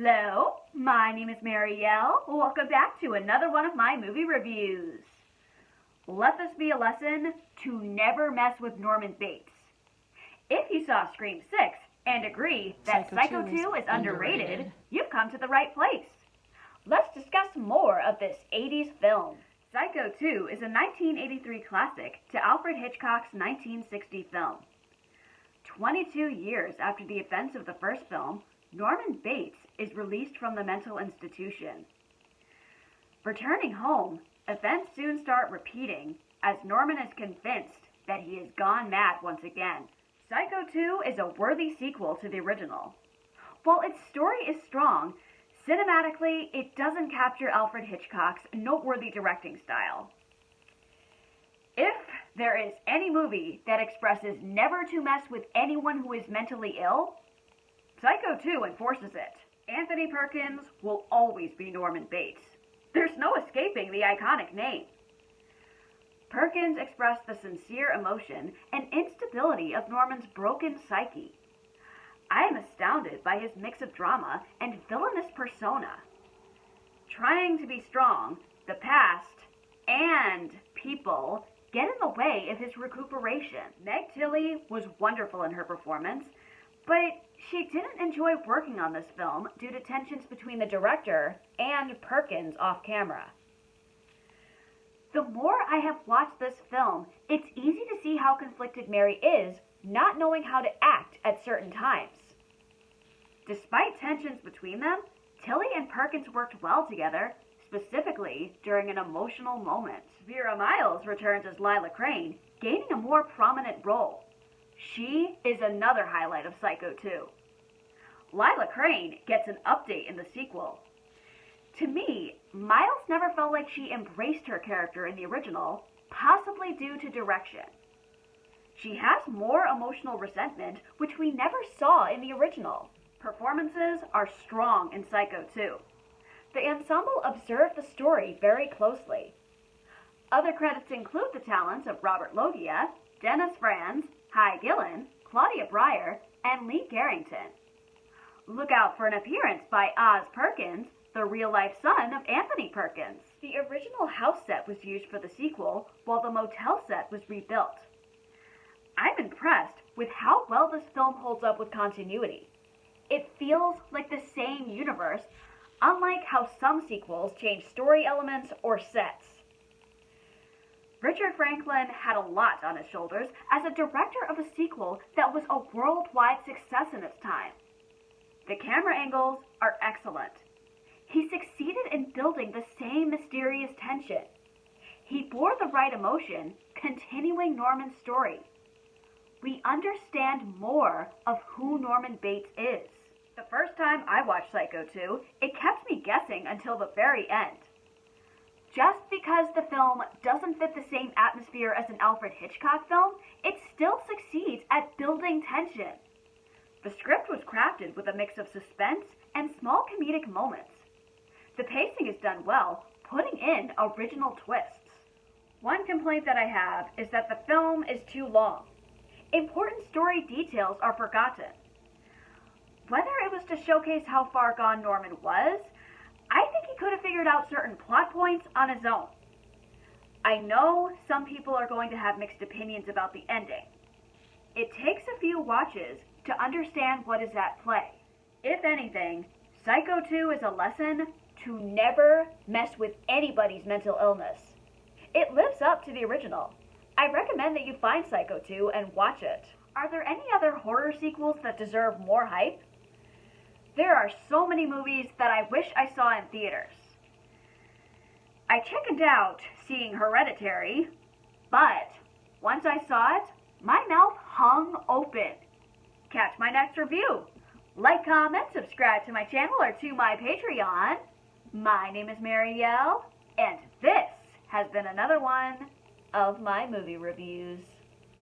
Hello, my name is Marielle. Welcome back to another one of my movie reviews. Let this be a lesson to never mess with Norman Bates. If you saw Scream 6 and agree that Psycho 2 is underrated, you've come to the right place. Let's discuss more of this 80s film. Psycho 2 is a 1983 classic to Alfred Hitchcock's 1960 film. 22 years after the events of the first film, Norman Bates is released from the mental institution. Returning home, events soon start repeating as Norman is convinced that he has gone mad once again. Psycho 2 is a worthy sequel to the original. While its story is strong, cinematically it doesn't capture Alfred Hitchcock's noteworthy directing style. If there is any movie that expresses never to mess with anyone who is mentally ill, Psycho 2 enforces it. Anthony Perkins will always be Norman Bates. There's no escaping the iconic name. Perkins expressed the sincere emotion and instability of Norman's broken psyche. I am astounded by his mix of drama and villainous persona. Trying to be strong, the past and people get in the way of his recuperation. Meg Tilly was wonderful in her performance, but she didn't enjoy working on this film due to tensions between the director and Perkins off camera. The more I have watched this film, it's easy to see how conflicted Mary is, not knowing how to act at certain times. Despite tensions between them, Tilly and Perkins worked well together, specifically during an emotional moment. Vera Miles returns as Lila Crane, gaining a more prominent role. She is another highlight of Psycho 2. Lila Crane gets an update in the sequel. To me, Miles never felt like she embraced her character in the original, possibly due to direction. She has more emotional resentment, which we never saw in the original. Performances are strong in Psycho 2. The ensemble observed the story very closely. Other credits include the talents of Robert Loggia, Dennis Franz, Hy Gillen, Claudia Breyer, and Lee Garrington. Look out for an appearance by Oz Perkins, the real-life son of Anthony Perkins. The original house set was used for the sequel, while the motel set was rebuilt. I'm impressed with how well this film holds up with continuity. It feels like the same universe, unlike how some sequels change story elements or sets. Richard Franklin had a lot on his shoulders as a director of a sequel that was a worldwide success in its time. The camera angles are excellent. He succeeded in building the same mysterious tension. He bore the right emotion, continuing Norman's story. We understand more of who Norman Bates is. The first time I watched Psycho 2, it kept me guessing until the very end. Just because the film doesn't fit the same atmosphere as an Alfred Hitchcock film, it still succeeds at building tension. The script was crafted with a mix of suspense and small comedic moments. The pacing is done well, putting in original twists. One complaint that I have is that the film is too long. Important story details are forgotten. Whether it was to showcase how far gone Norman was, I think he could have figured out certain plot points on his own. I know some people are going to have mixed opinions about the ending. It takes a few watches to understand what is at play. If anything, Psycho 2 is a lesson to never mess with anybody's mental illness. It lives up to the original. I recommend that you find Psycho 2 and watch it. Are there any other horror sequels that deserve more hype? There are so many movies that I wish I saw in theaters. I chickened out seeing Hereditary, but once I saw it, my mouth hung open. Catch my next review. Like, comment, subscribe to my channel or to my Patreon. My name is Marielle, and this has been another one of my movie reviews.